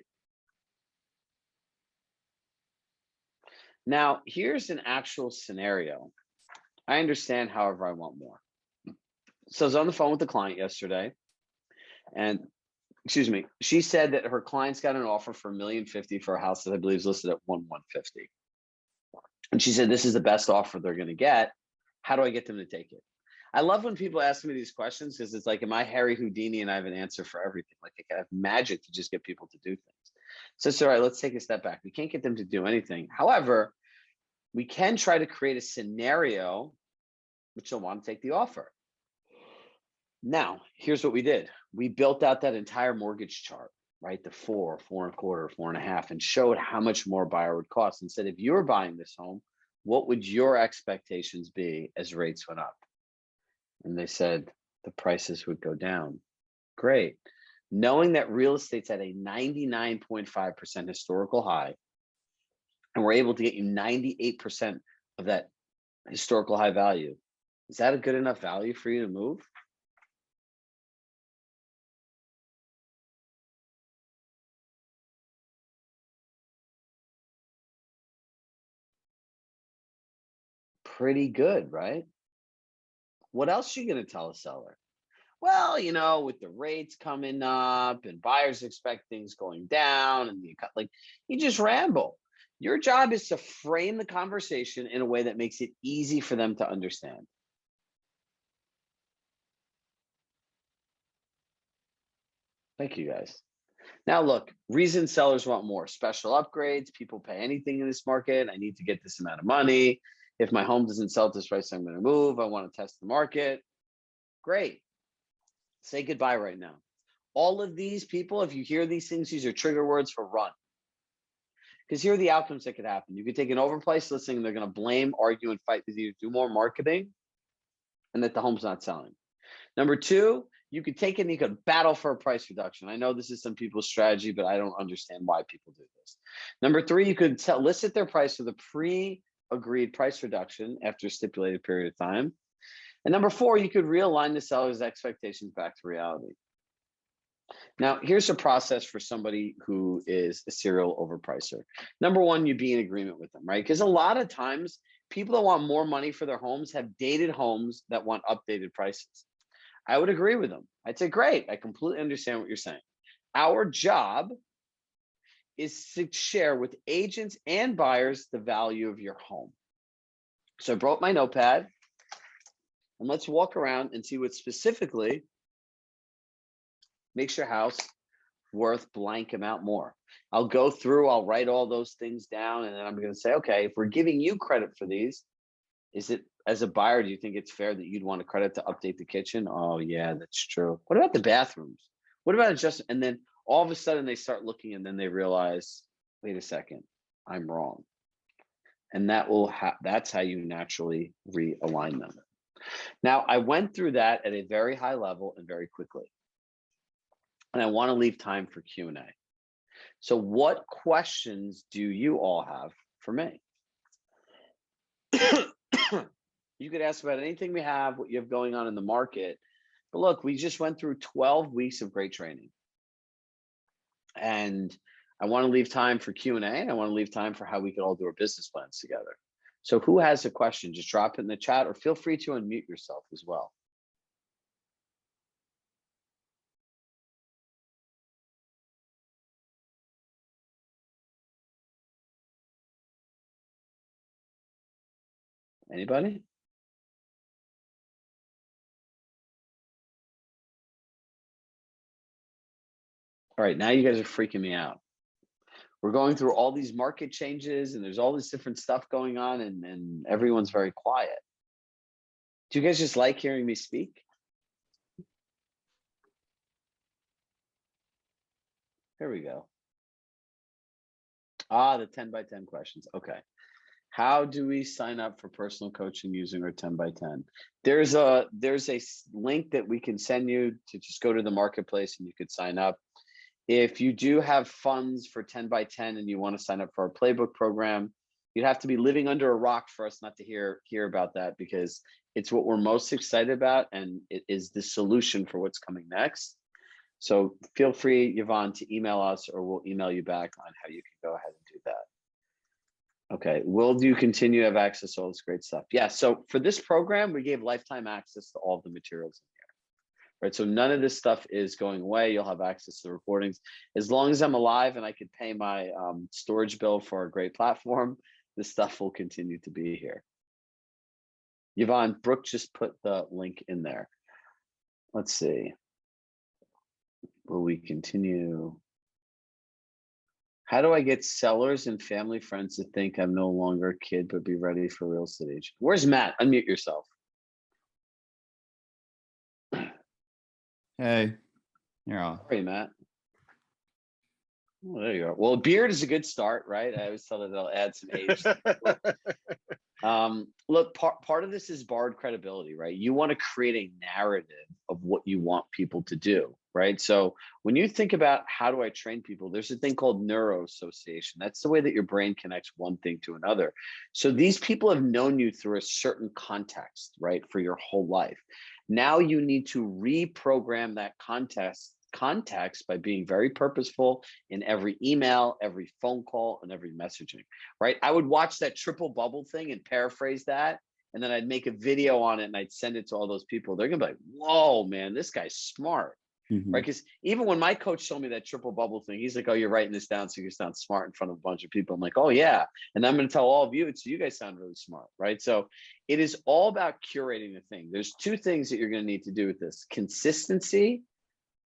Now, here's an actual scenario. I understand, however, I want more. So I was on the phone with the client yesterday, and excuse me, she said that her client's got an offer for $1.05 million for a house that I believe is listed at $1,150. And she said, this is the best offer they're going to get. How do I get them to take it? I love when people ask me these questions because it's like, am I Harry Houdini and I have an answer for everything? Like I have magic to just get people to do things. So it's all right, let's take a step back. We can't get them to do anything. However, we can try to create a scenario which they'll want to take the offer. Now, here's what we did. We built out that entire mortgage chart, right? The 4, 4.25, 4.5, and showed how much more a buyer would cost. And said, if you're buying this home, what would your expectations be as rates went up? And they said the prices would go down. Great. Knowing that real estate's at a 99.5% historical high, and we're able to get you 98% of that historical high value, is that a good enough value for you to move? Pretty good, right? What else are you going to tell a seller? Well, you know, with the rates coming up and buyers expect things going down and like you just ramble. Your job is to frame the conversation in a way that makes it easy for them to understand. Thank you, guys. Now, look, reason sellers want more special upgrades. People pay anything in this market. I need to get this amount of money. If my home doesn't sell at this price, I'm going to move. I want to test the market. Great. Say goodbye right now. All of these people, if you hear these things, these are trigger words for run. Because here are the outcomes that could happen. You could take an overpriced listing and they're going to blame, argue, and fight with you to do more marketing and that the home's not selling. Number two, you could take it and you could battle for a price reduction. I know this is some people's strategy, but I don't understand why people do this. Number three, you could list their price with a pre-agreed price reduction after a stipulated period of time. And number four, you could realign the seller's expectations back to reality. Now, here's a process for somebody who is a serial overpricer. Number one, you be in agreement with them, right? Because a lot of times, people that want more money for their homes have dated homes that want updated prices. I would agree with them. I'd say, great, I completely understand what you're saying. Our job is to share with agents and buyers the value of your home. So I brought my notepad, and let's walk around and see what specifically makes your house worth blank amount more. I'll go through, I'll write all those things down, and then I'm going to say, okay, if we're giving you credit for these, is it, as a buyer, do you think it's fair that you'd want a credit to update the kitchen? Oh yeah, that's true. What about the bathrooms? What about adjustment? And then all of a sudden they start looking and then they realize, wait a second, I'm wrong. And that's how you naturally realign them. Now, I went through that at a very high level and very quickly. And I want to leave time for Q&A. So what questions do you all have for me? You could ask about anything we have, what you have going on in the market. But look, we just went through 12 weeks of great training. And I want to leave time for Q&A, and I want to leave time for how we could all do our business plans together. So who has a question? Just drop it in the chat, or feel free to unmute yourself as well. Anybody? All right, now you guys are freaking me out. We're going through all these market changes, and there's all this different stuff going on, and everyone's very quiet. Do you guys just like hearing me speak? Here we go. The 10 by 10 questions. Okay. How do we sign up for personal coaching using our 10 by 10? There's a link that we can send you to just go to the marketplace and you could sign up. If you do have funds for 10 by 10 and you want to sign up for our playbook program, you'd have to be living under a rock for us not to hear about that, because it's what we're most excited about, and it is the solution for what's coming next. So feel free, Yvonne, to email us, or we'll email you back on how you can go ahead and do that. Okay, will you continue to have access to all this great stuff? Yeah, so for this program, we gave lifetime access to all of the materials in here, right? So none of this stuff is going away. You'll have access to the recordings. As long as I'm alive and I could pay my storage bill for a great platform, this stuff will continue to be here. Yvonne, Brooke just put the link in there. Let's see. Will we continue? How do I get sellers and family friends to think I'm no longer a kid, but be ready for real estate agent? Where's Matt? Unmute yourself. Hey, you're on. Hey, Matt. Oh, there you go. Well, a beard is a good start, right? I always tell that it'll add some age. Look, part of this is borrowed credibility, right? You want to create a narrative of what you want people to do, right? So when you think about how do I train people, there's a thing called neuroassociation. That's the way that your brain connects one thing to another. So these people have known you through a certain context, right, for your whole life. Now you need to reprogram that context by being very purposeful in every email, every phone call, and every messaging, right? I would watch that triple bubble thing and paraphrase that, and then I'd make a video on it and I'd send it to all those people. They're gonna be like, whoa, man, this guy's smart, right? Because even when my coach showed me that triple bubble thing, he's like, oh, you're writing this down so you sound smart in front of a bunch of people. I'm like, oh yeah, and I'm gonna tell all of you, so you guys sound really smart, right? So it is all about curating the thing. There's two things that you're gonna need to do with this: consistency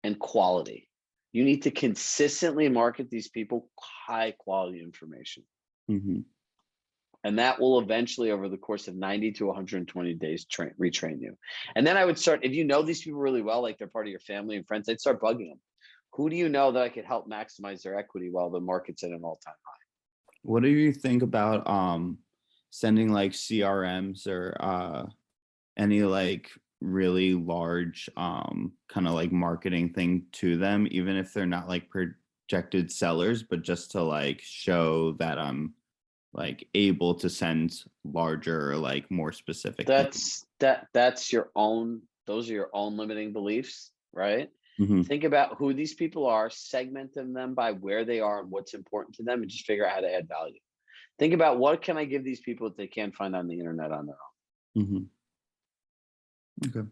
and quality. You need to consistently market these people high quality information. And that will eventually, over the course of 90 to 120 days, retrain you. And then I would start, if you know these people really well, like they're part of your family and friends, I'd start bugging them. Who do you know that I could help maximize their equity while the market's at an all-time high? What do you think about sending like CRMs or any like really large kind of like marketing thing to them, even if they're not like projected sellers, but just to like show that I'm like able to send larger or like more specific things? That's your own, those are your own limiting beliefs, right? Think about who these people are, segment them by where they are and what's important to them, and just figure out how to add value. Think about, what can I give these people that they can't find on the internet on their own? Okay.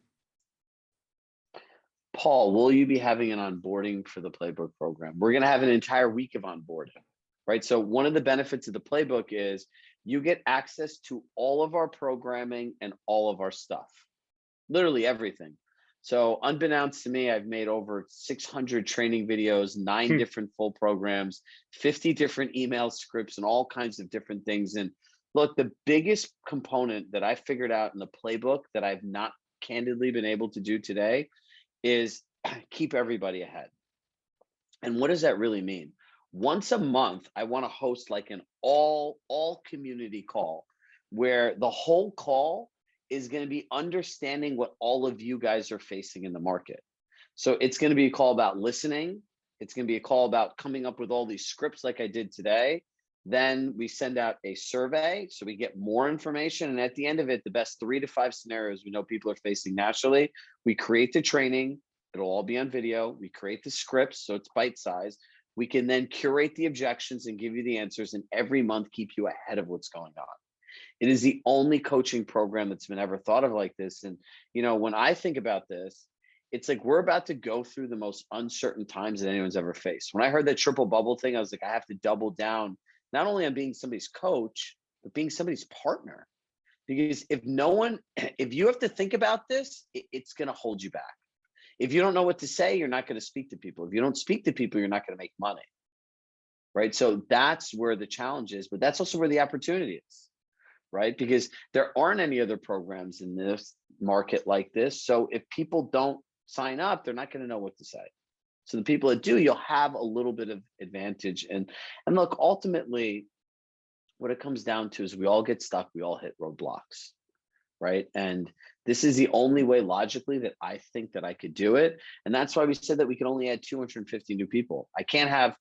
Paul, will you be having an onboarding for the playbook program? We're going to have an entire week of onboarding, right? So one of the benefits of the playbook is you get access to all of our programming and all of our stuff, literally everything. So unbeknownst to me, I've made over 600 training videos, 9 different full programs, 50 different email scripts, and all kinds of different things. And look, the biggest component that I figured out in the playbook that I've not candidly been able to do today is keep everybody ahead. And what does that really mean? Once a month, I want to host like an all community call, where the whole call is going to be understanding what all of you guys are facing in the market. So it's going to be a call about listening. It's going to be a call about coming up with all these scripts like I did today. Then we send out a survey so we get more information. And at the end of it, the best 3 to 5 scenarios we know people are facing naturally, we create the training. It'll all be on video. We create the scripts so it's bite-sized. We can then curate the objections and give you the answers, and every month keep you ahead of what's going on. It is the only coaching program that's been ever thought of like this. And, when I think about this, it's like we're about to go through the most uncertain times that anyone's ever faced. When I heard that triple bubble thing, I was like, I have to double down, not only on being somebody's coach, but being somebody's partner. Because if you have to think about this, it's going to hold you back. If you don't know what to say, you're not going to speak to people. If you don't speak to people, you're not going to make money. Right. So that's where the challenge is, but that's also where the opportunity is. Right. Because there aren't any other programs in this market like this. So if people don't sign up, they're not going to know what to say. So the people that do, you'll have a little bit of advantage. And look, ultimately, what it comes down to is we all get stuck. We all hit roadblocks. Right. And this is the only way logically that I think that I could do it. And that's why we said that we can only add 250 new people. I can't have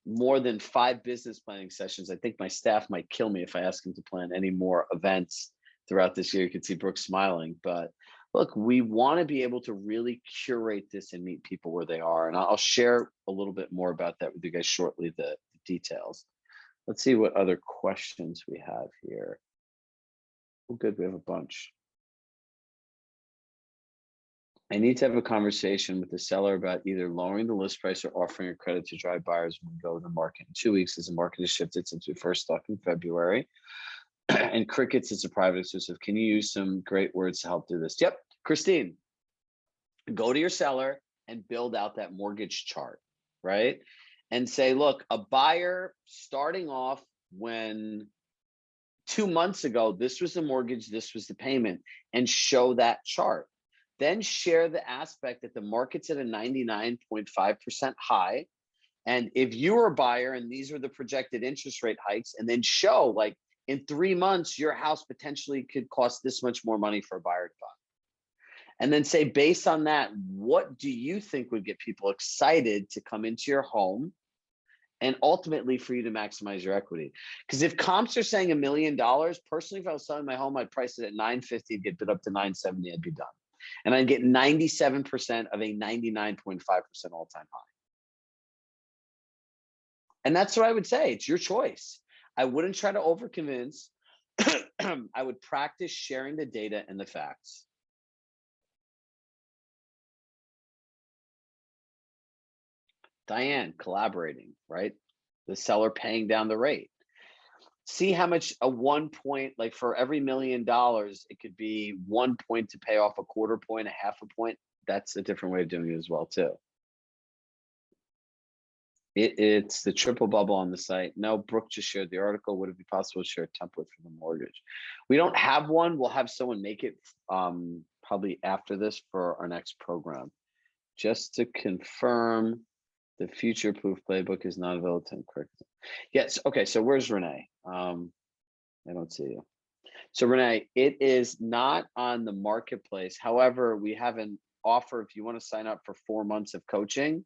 more than 5 business planning sessions. I think my staff might kill me if I ask them to plan any more events throughout this year. You can see Brooke smiling, but look, we want to be able to really curate this and meet people where they are. And I'll share a little bit more about that with you guys shortly, the details. Let's see what other questions we have here. Oh, good, we have a bunch. I need to have a conversation with the seller about either lowering the list price or offering a credit to drive buyers when we go to the market in 2 weeks, as the market has shifted since we first talked in February. And crickets is a private exclusive. Can you use some great words to help do this? Yep, Christine, go to your seller and build out that mortgage chart, right? And say, look, a buyer starting off when 2 months ago, this was the mortgage, this was the payment, and show that chart. Then share the aspect that the market's at a 99.5% high. And if you're a buyer and these are the projected interest rate hikes, and then show like in 3 months, your house potentially could cost this much more money for a buyer to buy. And then say, based on that, what do you think would get people excited to come into your home and ultimately for you to maximize your equity? Because if comps are saying $1 million, personally, if I was selling my home, I'd price it at 950, get bid up to 970, I'd be done. And I'd get 97% of a 99.5% all-time high. And that's what I would say. It's your choice. I wouldn't try to overconvince. I would practice sharing the data and the facts. Diane, collaborating, right? The seller paying down the rate. See how much a 1 point, like for every $1 million, it could be 1 point to pay off a 1/4 point, a 1/2 point. That's a different way of doing it as well too. It's the triple bubble on the site. No, Brooke just shared the article. Would it be possible to share a template for the mortgage? We don't have one. We'll have someone make it probably after this for our next program. Just to confirm, the future proof playbook is not available to correct. Yes. Okay. So where's Renee? I don't see you. So Renee, it is not on the marketplace. However, we have an offer if you want to sign up for 4 months of coaching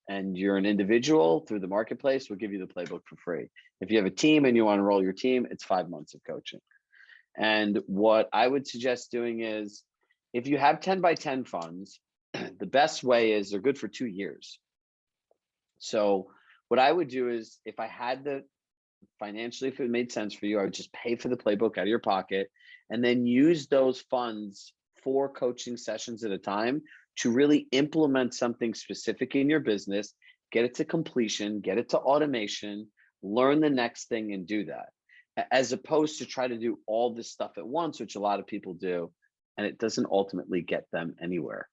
and you're an individual through the marketplace, we'll give you the playbook for free. If you have a team and you want to enroll your team, it's 5 months of coaching. And what I would suggest doing is if you have 10 by 10 funds, the best way is they're good for 2 years. So what I would do is if I had the financially, if it made sense for you, I would just pay for the playbook out of your pocket and then use those funds 4 coaching sessions at a time to really implement something specific in your business, get it to completion, get it to automation, learn the next thing and do that, as opposed to try to do all this stuff at once, which a lot of people do, and it doesn't ultimately get them anywhere.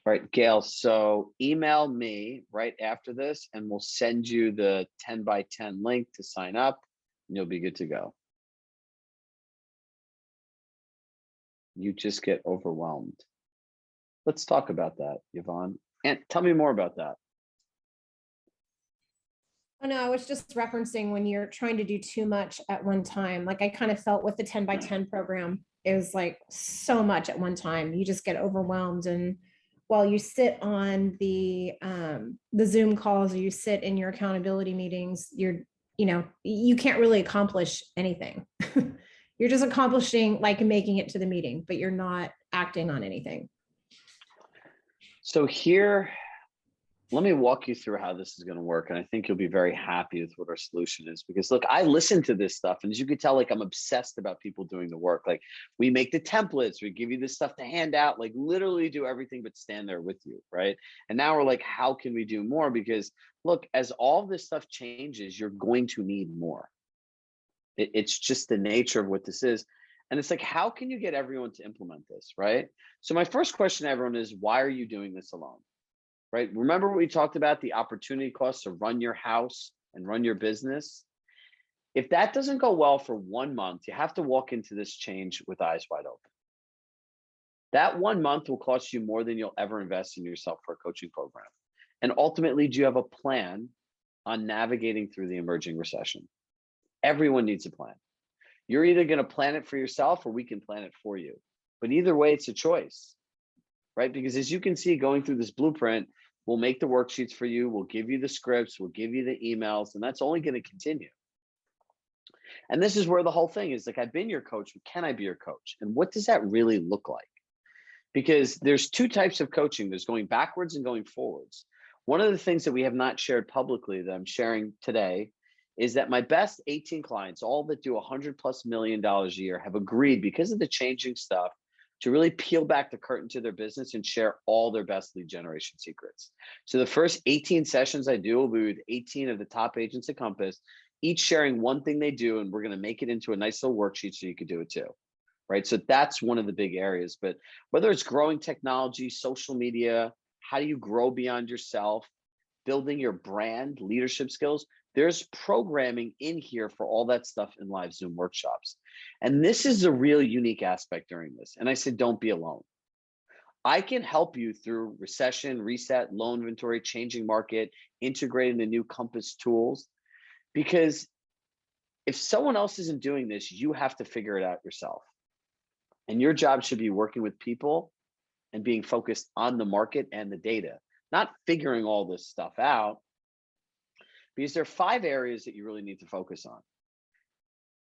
All right, Gail, so email me right after this and we'll send you the 10 by 10 link to sign up and you'll be good to go. You just get overwhelmed. Let's talk about that, Yvonne. And tell me more about that. Oh, no, I was just referencing when you're trying to do too much at one time. Like I kind of felt with the 10 by 10 program, it was like so much at one time. You just get overwhelmed. And while you sit on the Zoom calls, or you sit in your accountability meetings, you can't really accomplish anything. You're just accomplishing, like, making it to the meeting, but you're not acting on anything. So here, let me walk you through how this is going to work. And I think you'll be very happy with what our solution is, because look, I listen to this stuff, and as you can tell, like, I'm obsessed about people doing the work. Like, we make the templates, we give you this stuff to hand out, like literally do everything but stand there with you. Right. And now we're like, how can we do more? Because look, as all this stuff changes, you're going to need more. It's just the nature of what this is. And it's like, how can you get everyone to implement this? Right. So my first question to everyone is, why are you doing this alone? Right? Remember what we talked about, the opportunity costs to run your house and run your business? If that doesn't go well for 1 month, you have to walk into this change with eyes wide open. That 1 month will cost you more than you'll ever invest in yourself for a coaching program. And ultimately, do you have a plan on navigating through the emerging recession? Everyone needs a plan. You're either going to plan it for yourself, or we can plan it for you. But either way, it's a choice, right? Because as you can see, going through this blueprint, we'll make the worksheets for you. We'll give you the scripts. We'll give you the emails, and that's only going to continue. And this is where the whole thing is, like, I've been your coach, but can I be your coach? And what does that really look like? Because there's two types of coaching. There's going backwards and going forwards. One of the things that we have not shared publicly that I'm sharing today is that my best 18 clients, all that do $100+ million a year, have agreed, because of the changing stuff, to really peel back the curtain to their business and share all their best lead generation secrets. So the first 18 sessions I do will be with 18 of the top agents at Compass, each sharing one thing they do, and we're going to make it into a nice little worksheet so you could do it too. Right. So that's one of the big areas. But whether it's growing technology, social media, how do you grow beyond yourself, building your brand, leadership skills, there's programming in here for all that stuff in live Zoom workshops. And this is a real unique aspect during this. And I said, don't be alone. I can help you through recession, reset, low inventory, changing market, integrating the new Compass tools. Because if someone else isn't doing this, you have to figure it out yourself. And your job should be working with people and being focused on the market and the data, not figuring all this stuff out. Because there are 5 areas that you really need to focus on.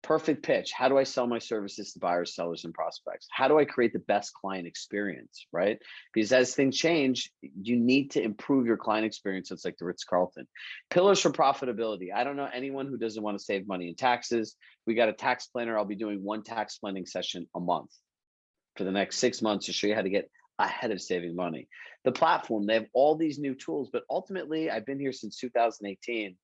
Perfect pitch. How do I sell my services to buyers, sellers, and prospects? How do I create the best client experience, right? Because as things change, you need to improve your client experience. It's like the Ritz-Carlton. Pillars for profitability. I don't know anyone who doesn't want to save money in taxes. We got a tax planner. I'll be doing 1 tax planning session a month for the next 6 months to show you how to get ahead of saving money. The platform, they have all these new tools, but ultimately, I've been here since 2018.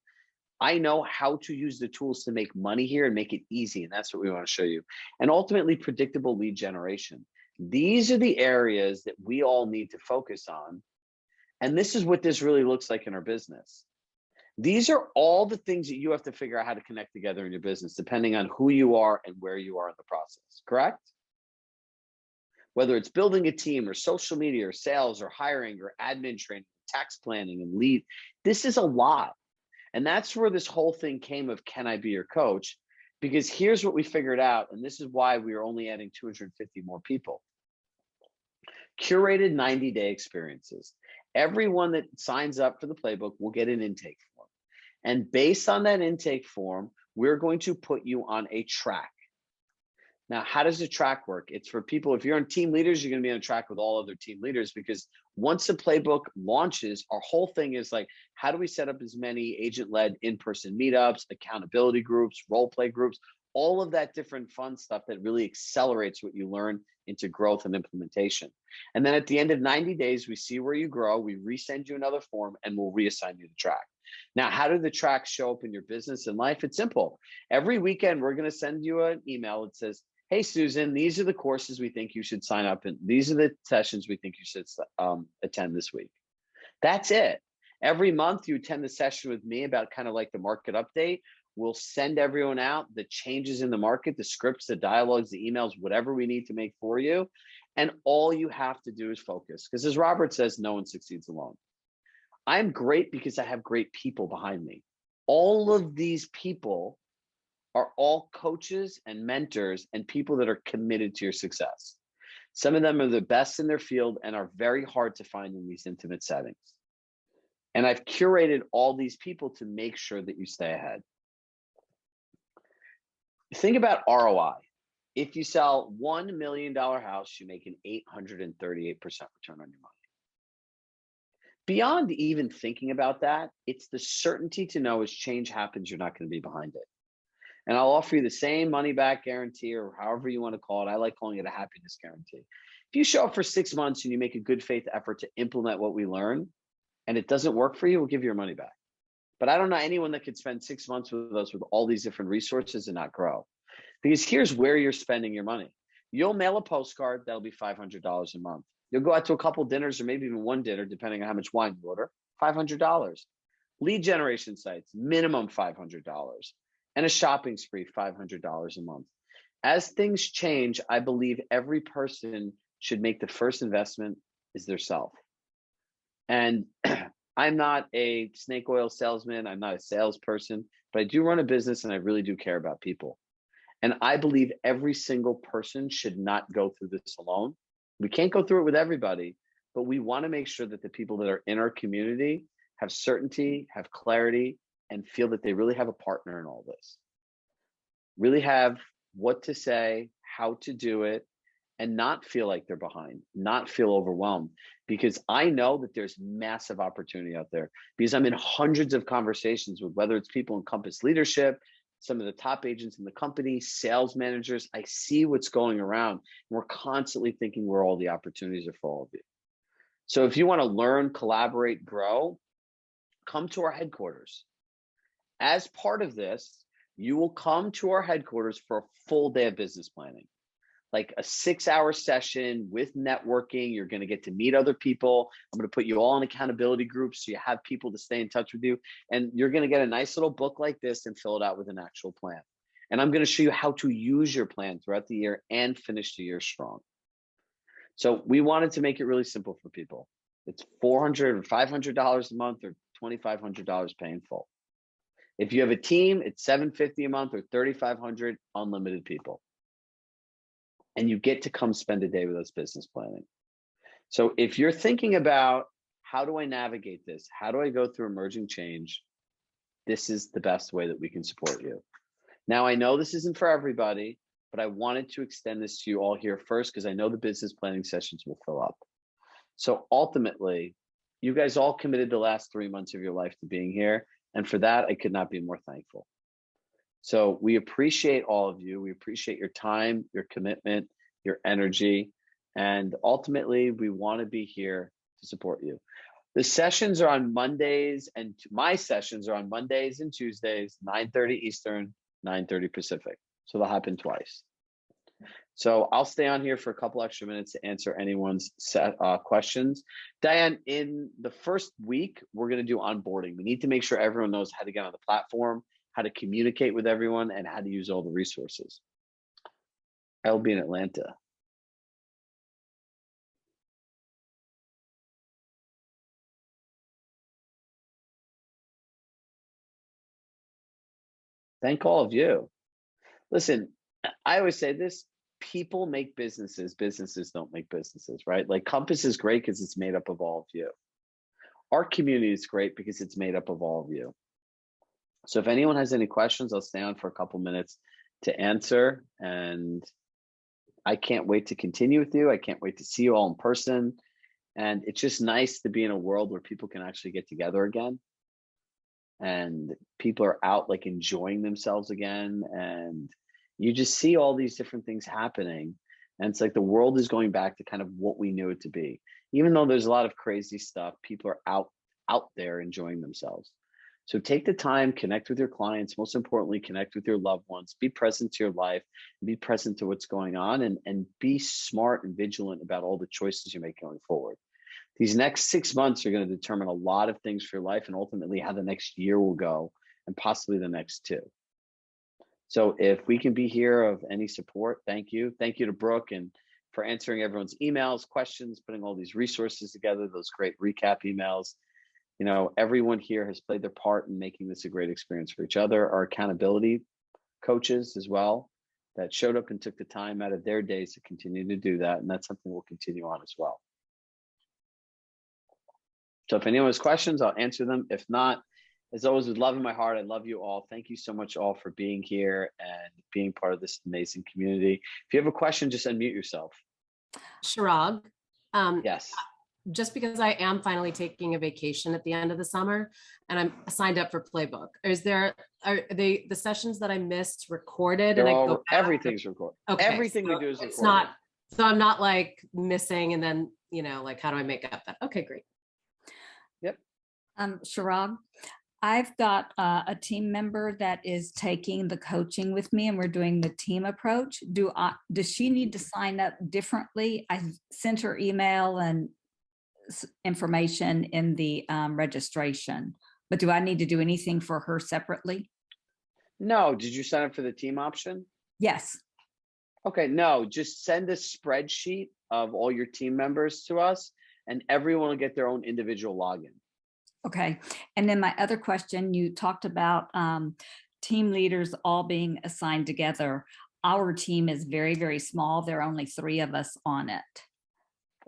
I know how to use the tools to make money here and make it easy. And that's what we want to show you. And ultimately, predictable lead generation. These are the areas that we all need to focus on. And this is what this really looks like in our business. These are all the things that you have to figure out how to connect together in your business, depending on who you are and where you are in the process, correct? Whether it's building a team or social media or sales or hiring or admin training, tax planning and lead, this is a lot. And that's where this whole thing came of, can I be your coach? Because here's what we figured out. And this is why we are only adding 250 more people. Curated 90-day experiences. Everyone that signs up for the playbook will get an intake form. And based on that intake form, we're going to put you on a track. Now, how does the track work? It's for people, if you're on team leaders, you're going to be on a track with all other team leaders, because once the playbook launches, our whole thing is like, how do we set up as many agent-led in-person meetups, accountability groups, role play groups, all of that different fun stuff that really accelerates what you learn into growth and implementation. And then at the end of 90 days, we see where you grow, we resend you another form, and we'll reassign you the track. Now, how do the tracks show up in your business and life? It's simple. Every weekend, we're going to send you an email that says, hey, Susan, these are the courses we think you should sign up in. These are the sessions we think you should attend this week. That's it. Every month you attend the session with me about kind of like the market update. We'll send everyone out the changes in the market, the scripts, the dialogues, the emails, whatever we need to make for you. And all you have to do is focus. Because as Robert says, no one succeeds alone. I'm great because I have great people behind me. All of these people are all coaches and mentors and people that are committed to your success. Some of them are the best in their field and are very hard to find in these intimate settings. And I've curated all these people to make sure that you stay ahead. Think about ROI. If you sell $1 million house, you make an 838% return on your money. Beyond even thinking about that, it's the certainty to know as change happens, you're not going to be behind it. And I'll offer you the same money back guarantee, or however you want to call it. I like calling it a happiness guarantee. If you show up for 6 months and you make a good faith effort to implement what we learn and it doesn't work for you, we'll give you your money back. But I don't know anyone that could spend 6 months with us with all these different resources and not grow. Because here's where you're spending your money. You'll mail a postcard, that'll be $500 a month. You'll go out to a couple dinners or maybe even one dinner, depending on how much wine you order, $500. Lead generation sites, minimum $500. And a shopping spree, $500 a month. As things change, I believe every person should make the first investment is their self. And I'm not a snake oil salesman. I'm not a salesperson, but I do run a business and I really do care about people. And I believe every single person should not go through this alone. We can't go through it with everybody, but we want to make sure that the people that are in our community have certainty, have clarity, and feel that they really have a partner in all this. Really have what to say, how to do it, and not feel like they're behind, not feel overwhelmed. Because I know that there's massive opportunity out there, because I'm in hundreds of conversations with, whether it's people in Compass leadership, some of the top agents in the company, sales managers. I see what's going around. And we're constantly thinking where all the opportunities are for all of you. So if you want to learn, collaborate, grow, come to our headquarters. As part of this, you will come to our headquarters for a full day of business planning, like a 6-hour session with networking. You're going to get to meet other people. I'm going to put you all in accountability groups so you have people to stay in touch with you. And you're going to get a nice little book like this and fill it out with an actual plan. And I'm going to show you how to use your plan throughout the year and finish the year strong. So we wanted to make it really simple for people. It's $400 or $500 a month or $2,500 pay in full. If you have a team, it's $750 a month or $3,500, unlimited people. And you get to come spend a day with us business planning. So if you're thinking about, how do I navigate this? How do I go through emerging change? This is the best way that we can support you. Now, I know this isn't for everybody, but I wanted to extend this to you all here first, because I know the business planning sessions will fill up. So ultimately, you guys all committed the last 3 months of your life to being here. And for that, I could not be more thankful. So we appreciate all of you. We appreciate your time, your commitment, your energy. And ultimately, we want to be here to support you. The sessions are on Mondays, and my sessions are on Mondays and Tuesdays, 9:30 Eastern, 9:30 Pacific. So they'll happen twice. So I'll stay on here for a couple extra minutes to answer anyone's questions. Diane, in the first week, we're going to do onboarding. We need to make sure everyone knows how to get on the platform, how to communicate with everyone, and how to use all the resources. I'll be in Atlanta. Thank all of you. Listen, I always say this, people make businesses, businesses don't make businesses, right? Like Compass is great because it's made up of all of you. Our community is great because it's made up of all of you. So if anyone has any questions, I'll stay on for a couple minutes to answer. And I can't wait to continue with you. I can't wait to see you all in person. And it's just nice to be in a world where people can actually get together again. And people are out like enjoying themselves again. And you just see all these different things happening. And it's like the world is going back to kind of what we knew it to be. Even though there's a lot of crazy stuff, people are out there enjoying themselves. So take the time, connect with your clients, most importantly, connect with your loved ones, be present to your life, be present to what's going on, and be smart and vigilant about all the choices you make going forward. These next 6 months are going to determine a lot of things for your life and ultimately how the next year will go and possibly the next 2. So if we can be here of any support, thank you. Thank you to Brooke and for answering everyone's emails, questions, putting all these resources together, those great recap emails. You know, everyone here has played their part in making this a great experience for each other. Our accountability coaches as well. that showed up and took the time out of their days to continue to do that. And that's something we'll continue on as well. So if anyone has questions, I'll answer them. If not, as always, with love in my heart, I love you all. Thank you so much all for being here and being part of this amazing community. If you have a question, just unmute yourself. Chirag, Yes. just because I am finally taking a vacation at the end of the summer and I'm signed up for Playbook, are the sessions that I missed recorded? They're And I all, go back? everything's recorded. Okay, Everything so we do is it's recorded. not, so I'm not like missing and then, like how do I make up that? Okay, great. Chirag, I've got a team member that is taking the coaching with me and we're doing the team approach. Does she need to sign up differently? I sent her email and information in the registration, but do I need to do anything for her separately? No, did you sign up for the team option? Yes. Okay, no, just send a spreadsheet of all your team members to us and everyone will get their own individual login. Okay. And then my other question, you talked about team leaders all being assigned together. Our team is very, very small. There are only 3 of us on it.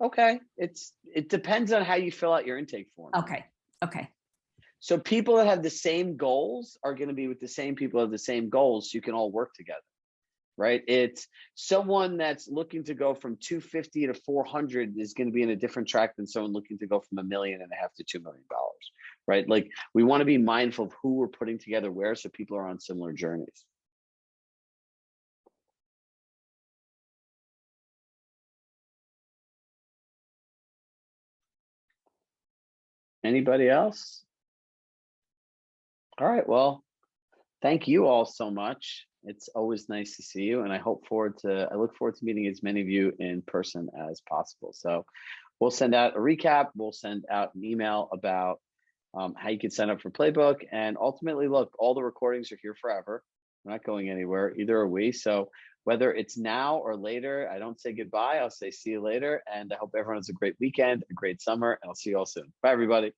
Okay, it depends on how you fill out your intake form. Okay. Okay. So people that have the same goals are going to be with the same people who have the same goals. So you can all work together, right? It's someone that's looking to go from 250 to 400 is going to be in a different track than someone looking to go from $1.5 million to $2 million, right? Like we want to be mindful of who we're putting together where, so people are on similar journeys. Anybody else? All right, well, thank you all so much. It's always nice to see you, and I look forward to meeting as many of you in person as possible. So we'll send out a recap. We'll send out an email about how you can sign up for Playbook. And ultimately, look, all the recordings are here forever. We're not going anywhere, either are we. So whether it's now or later, I don't say goodbye. I'll say see you later. And I hope everyone has a great weekend, a great summer, and I'll see you all soon. Bye, everybody.